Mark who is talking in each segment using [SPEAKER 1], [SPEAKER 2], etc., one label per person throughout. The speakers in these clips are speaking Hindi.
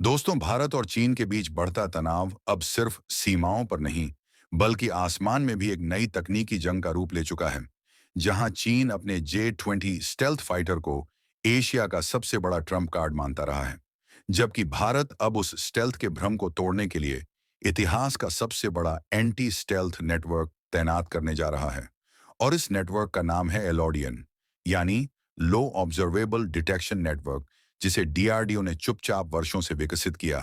[SPEAKER 1] दोस्तों, भारत और चीन के बीच बढ़ता तनाव अब सिर्फ सीमाओं पर नहीं, बल्कि आसमान में भी एक नई तकनीकी जंग का रूप ले चुका है। जहां चीन अपने J-20 स्टेल्थ फाइटर को एशिया का सबसे बड़ा ट्रम्प कार्ड मानता रहा है, जबकि भारत अब उस स्टेल्थ के भ्रम को तोड़ने के लिए इतिहास का सबसे बड़ा एंटी स्टेल्थ नेटवर्क तैनात करने जा रहा है। और इस नेटवर्क का नाम है एलोडियन, यानी लो ऑब्जर्वेबल डिटेक्शन नेटवर्क, जिसे डीआरडीओ ने चुपचाप वर्षों से विकसित किया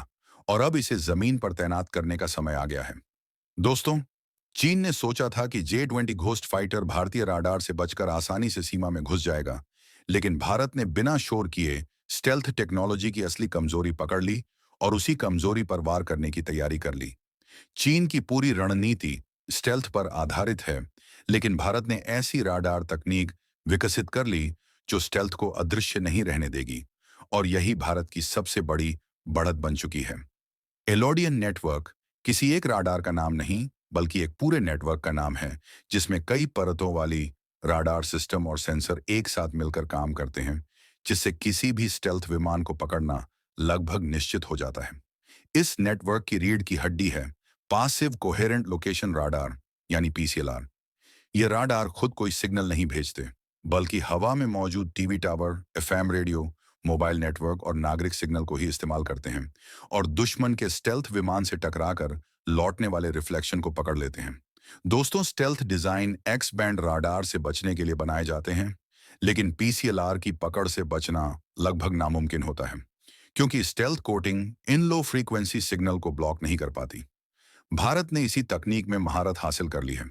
[SPEAKER 1] और अब इसे जमीन पर तैनात करने का समय आ गया है। दोस्तों, चीन ने सोचा था कि J-20 घोस्ट फाइटर भारतीय राडार से बचकर आसानी से सीमा में घुस जाएगा, लेकिन भारत ने बिना शोर किए स्टेल्थ टेक्नोलॉजी की असली कमजोरी पकड़ ली और उसी कमजोरी पर वार करने की तैयारी कर ली। चीन की पूरी रणनीति स्टेल्थ पर आधारित है, लेकिन भारत ने ऐसी राडार तकनीक विकसित कर ली जो स्टेल्थ को अदृश्य नहीं रहने देगी, और यही भारत की सबसे बड़ी बढ़त बन चुकी है। एलोडियन नेटवर्क किसी एक राडार का नाम नहीं, बल्कि एक पूरे नेटवर्क का नाम है, जिसमें कई परतों वाली राडार सिस्टम और सेंसर एक साथ मिलकर काम करते हैं, जिससे किसी भी स्टेल्थ विमान को पकड़ना लगभग निश्चित हो जाता है। इस नेटवर्क की रीढ़ की हड्डी है पासिव कोहेरेंट लोकेशन राडार, यानी पीसीएलआर। ये राडार खुद कोई सिग्नल नहीं भेजते, बल्कि हवा में मौजूद TV tower, FM radio, mobile network और नागरिक सिग्नल को ही इस्तेमाल करते हैं और दुश्मन के स्टेल्थ विमान से टकराकर लौटने वाले रिफ्लेक्शन को पकड़ लेते हैं। दोस्तों, stealth design x band radar से बचने के लिए बनाए जाते हैं, लेकिन पीसीएलआर की पकड़ से बचना लगभग नामुमकिन होता है, क्योंकि स्टेल्थ कोटिंग इन लो फ्रीक्वेंसी सिग्नल को ब्लॉक नहीं कर पाती। भारत ने इसी तकनीक में महारत हासिल कर ली है।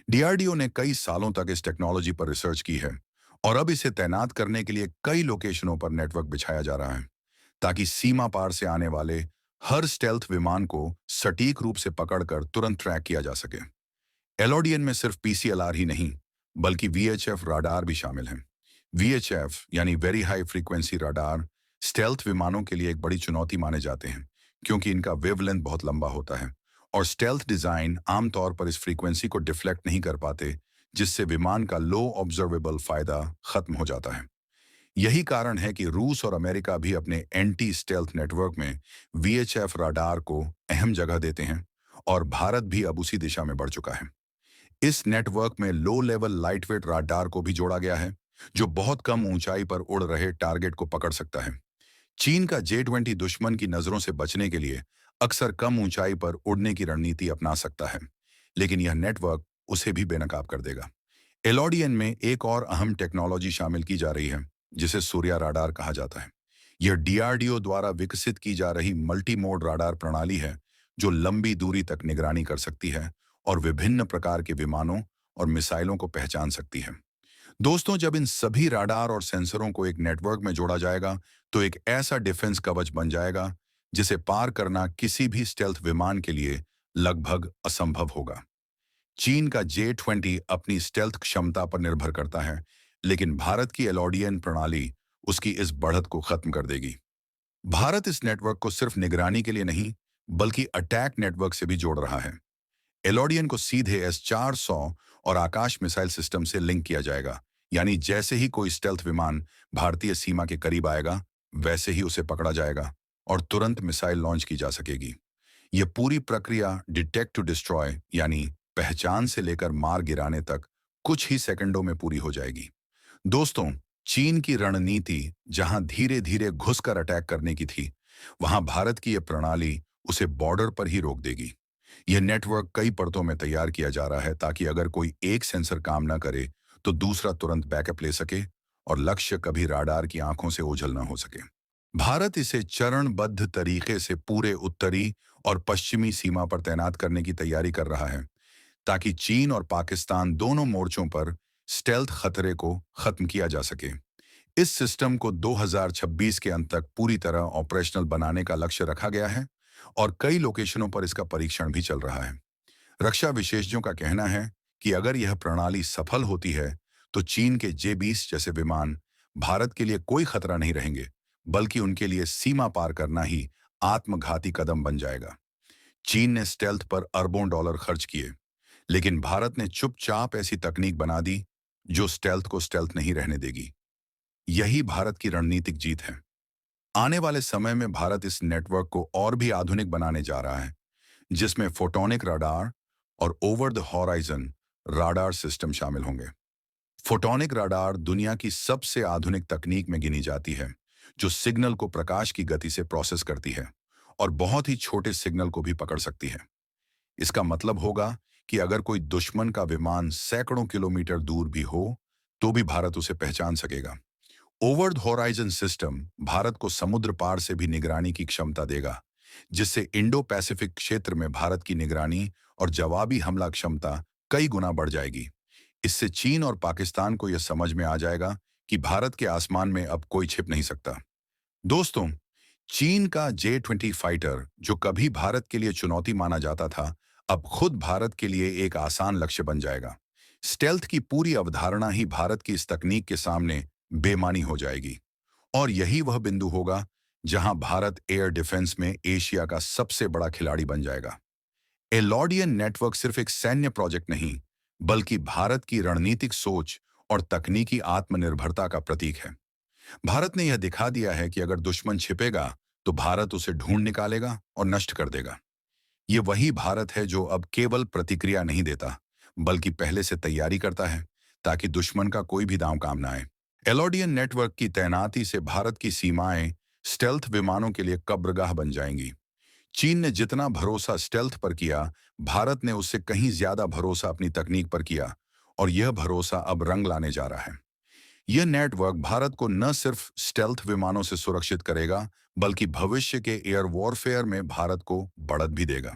[SPEAKER 1] डीआरडीओ ने कई सालों तक इस टेक्नोलॉजी पर रिसर्च की है और अब इसे तैनात करने के लिए कई लोकेशनों पर नेटवर्क बिछाया जा रहा है, ताकि सीमा पार से आने वाले हर स्टेल्थ विमान को सटीक रूप से पकड़कर तुरंत ट्रैक किया जा सके। एलोडियन में सिर्फ पीसीएलआर ही नहीं, बल्कि वीएचएफ राडार भी शामिल हैं। वीएचएफ यानी very high frequency radar stealth विमानों के लिए एक बड़ी चुनौती माने जाते हैं, क्योंकि इनका वेवलेंथ बहुत लंबा होता है और स्टेल्थ डिजाइन आमतौर पर इस फ्रीक्वेंसी को डिफ्लेक्ट नहीं कर पाते, जिससे विमान का लो ऑब्जर्वेबल फायदा खत्म हो जाता है। यही कारण है कि रूस और अमेरिका भी अपने एंटी स्टेल्थ नेटवर्क में वीएचएफ राडार को अहम जगह देते हैं, और भारत भी अब उसी दिशा में बढ़ चुका है। इस नेटवर्क में लो लेवल लाइटवेट राडार को भी जोड़ा गया है, जो बहुत कम ऊंचाई पर उड़ रहे टारगेट को पकड़ सकता है। चीन का J-20 दुश्मन की नजरों से बचने के लिए अक्सर कम ऊंचाई पर उड़ने की रणनीति अपना सकता है, लेकिन यह नेटवर्क उसे भी बेनकाब कर देगा। एलोडियन में एक और अहम टेक्नोलॉजी शामिल की जा रही है, जिसे सूर्या राडार कहा जाता है। यह डीआरडीओ द्वारा विकसित की जा रही मल्टी मोड राडार प्रणाली है, जो लंबी दूरी तक निगरानी कर सकती है और विभिन्न प्रकार के विमानों और मिसाइलों को पहचान सकती है। दोस्तों, जब इन सभी राडार और सेंसरों को एक नेटवर्क में जोड़ा जाएगा, तो एक ऐसा डिफेंस कवच बन जाएगा जिसे पार करना किसी भी स्टेल्थ विमान के लिए लगभग असंभव होगा। चीन का J-20 अपनी स्टेल्थ क्षमता पर निर्भर करता है, लेकिन भारत की एलोडियन प्रणाली उसकी इस बढ़त को खत्म कर देगी। भारत इस नेटवर्क को सिर्फ निगरानी के लिए नहीं, बल्कि अटैक नेटवर्क से भी जोड़ रहा है। एलोडियन को सीधे S-400 और आकाश मिसाइल सिस्टम से लिंक किया जाएगा, यानी जैसे ही कोई स्टेल्थ विमान भारतीय सीमा के करीब आएगा, वैसे ही उसे पकड़ा जाएगा और तुरंत मिसाइल लॉन्च की जा सकेगी। यह पूरी प्रक्रिया डिटेक्ट टू डिस्ट्रॉय, यानी पहचान से लेकर मार गिराने तक कुछ ही सेकंडों में पूरी हो जाएगी। दोस्तों, चीन की रणनीति जहां धीरे धीरे घुसकर अटैक करने की थी, वहां भारत की यह प्रणाली उसे बॉर्डर पर ही रोक देगी। यह नेटवर्क कई परतों में तैयार किया जा रहा है, ताकि अगर कोई एक सेंसर काम ना करे तो दूसरा तुरंत बैकअप ले सके और लक्ष्य कभी राडार की आंखों से ओझल ना हो सके। भारत इसे चरणबद्ध तरीके से पूरे उत्तरी और पश्चिमी सीमा पर तैनात करने की तैयारी कर रहा है, ताकि चीन और पाकिस्तान दोनों मोर्चों पर स्टेल्थ खतरे को खत्म किया जा सके। इस सिस्टम को 2026 के अंत तक पूरी तरह ऑपरेशनल बनाने का लक्ष्य रखा गया है और कई लोकेशनों पर इसका परीक्षण भी चल रहा है। रक्षा विशेषज्ञों का कहना है कि अगर यह प्रणाली सफल होती है, तो चीन के J-20 जैसे विमान भारत के लिए कोई खतरा नहीं रहेंगे, बल्कि उनके लिए सीमा पार करना ही आत्मघाती कदम बन जाएगा। चीन ने स्टेल्थ पर अरबों डॉलर खर्च किए, लेकिन भारत ने चुपचाप ऐसी तकनीक बना दी जो स्टेल्थ को स्टेल्थ नहीं रहने देगी। यही भारत की रणनीतिक जीत है। आने वाले समय में भारत इस नेटवर्क को और भी आधुनिक बनाने जा रहा है, जिसमें फोटोनिक रडार और over the horizon radar system शामिल होंगे। फोटोनिक रडार दुनिया की सबसे आधुनिक तकनीक में गिनी जाती है, जो सिग्नल को प्रकाश की गति से प्रोसेस करती है और बहुत ही छोटे सिग्नल को भी पकड़ सकती है। इसका मतलब होगा कि अगर कोई दुश्मन का विमान सैकड़ों किलोमीटर दूर भी हो, तो भी भारत उसे पहचान सकेगा। Over the horizon system Bharat को समुद्र पार से भी निगरानी की क्षमता देगा, जिससे इंडो पैसिफिक क्षेत्र में भारत की निगरानी और जवाबी हमला क्षमता कई गुना बढ़ जाएगी। इससे चीन और पाकिस्तान को यह समझ में आ जाएगा कि भारत के आसमान में अब कोई छिप नहीं सकता। दोस्तों, चीन का J-20 फाइटर, जो कभी भारत के लिए चुनौती माना जाता था, अब खुद भारत के लिए एक आसान लक्ष्य बन जाएगा। स्टेल्थ की पूरी अवधारणा ही भारत की इस तकनीक के सामने बेमानी हो जाएगी। और यही वह बिंदु होगा जहां भारत एयर डिफेंस में एशिया का सबसे बड़ा खिलाड़ी बन जाएगा। एलॉडियन नेटवर्क सिर्फ एक सैन्य प्रोजेक्ट नहीं, बल्कि भारत की रणनीतिक सोच और तकनीकी आत्मनिर्भरता का प्रतीक है। भारत ने यह दिखा दिया है कि अगर दुश्मन छिपेगा, तो भारत उसे ढूंढ निकालेगा और नष्ट कर देगा। ये वही भारत है जो अब केवल प्रतिक्रिया नहीं देता, बल्कि पहले से तैयारी करता है, ताकि दुश्मन का कोई भी दांव काम ना आए। एलॉडियन नेटवर्क की तैनाती से भारत की सीमाएं स्टेल्थ विमानों के लिए कब्रगाह बन जाएंगी। चीन ने जितना भरोसा स्टेल्थ पर किया, भारत ने उससे कहीं ज्यादा भरोसा अपनी तकनीक पर किया, और यह भरोसा अब रंग लाने जा रहा है। यह नेटवर्क भारत को न सिर्फ स्टेल्थ विमानों से सुरक्षित करेगा, बल्कि भविष्य के एयर वॉरफेयर में भारत को बढ़त भी देगा,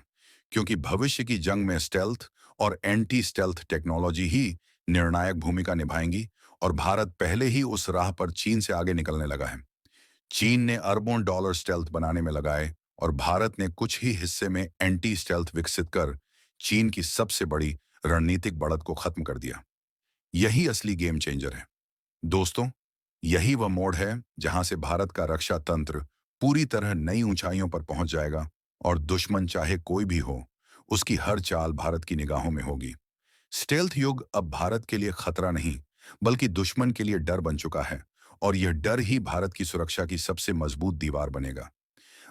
[SPEAKER 1] क्योंकि भविष्य की जंग में स्टेल्थ और एंटी स्टेल्थ टेक्नोलॉजी ही निर्णायक भूमिका निभाएंगी, और भारत पहले ही उस राह पर चीन से आगे निकलने लगा है। चीन ने अरबों डॉलर स्टेल्थ बनाने में लगाए, और भारत ने कुछ ही हिस्से में एंटी स्टेल्थ विकसित कर चीन की सबसे बड़ी रणनीतिक बढ़त को खत्म कर दिया। यही असली गेम चेंजर है। दोस्तों, यही वह मोड़ है जहां से भारत का रक्षा तंत्र पूरी तरह नई ऊंचाइयों पर पहुंच जाएगा, और दुश्मन चाहे कोई भी हो, उसकी हर चाल भारत की निगाहों में होगी। स्टेल्थ युग अब भारत के लिए खतरा नहीं, बल्कि दुश्मन के लिए डर बन चुका है, और यह डर ही भारत की सुरक्षा की सबसे मजबूत दीवार बनेगा।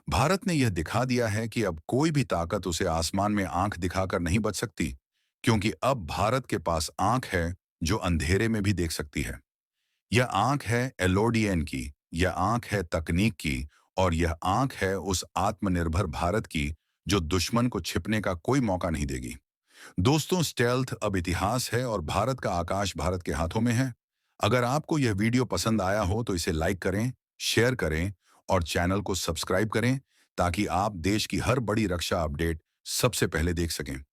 [SPEAKER 1] भारत ने यह दिखा दिया है कि अब कोई भी ताकत उसे आसमान में आंख दिखाकर नहीं बच सकती, क्योंकि अब भारत के पास आंख है जो अंधेरे में भी देख सकती है। यह आंख है एलओडीएन की, यह आंख है तकनीक की, और यह आंख है उस आत्मनिर्भर भारत की जो दुश्मन को छिपने का कोई मौका नहीं देगी। दोस्तों, स्टेल्थ अब इतिहास है, और भारत का आकाश भारत के हाथों में है। अगर आपको यह वीडियो पसंद आया हो तो इसे लाइक करें, शेयर करें और चैनल को सब्सक्राइब करें, ताकि आप देश की हर बड़ी रक्षा अपडेट सबसे पहले देख सकें।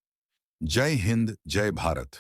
[SPEAKER 1] जय हिंद, जय भारत।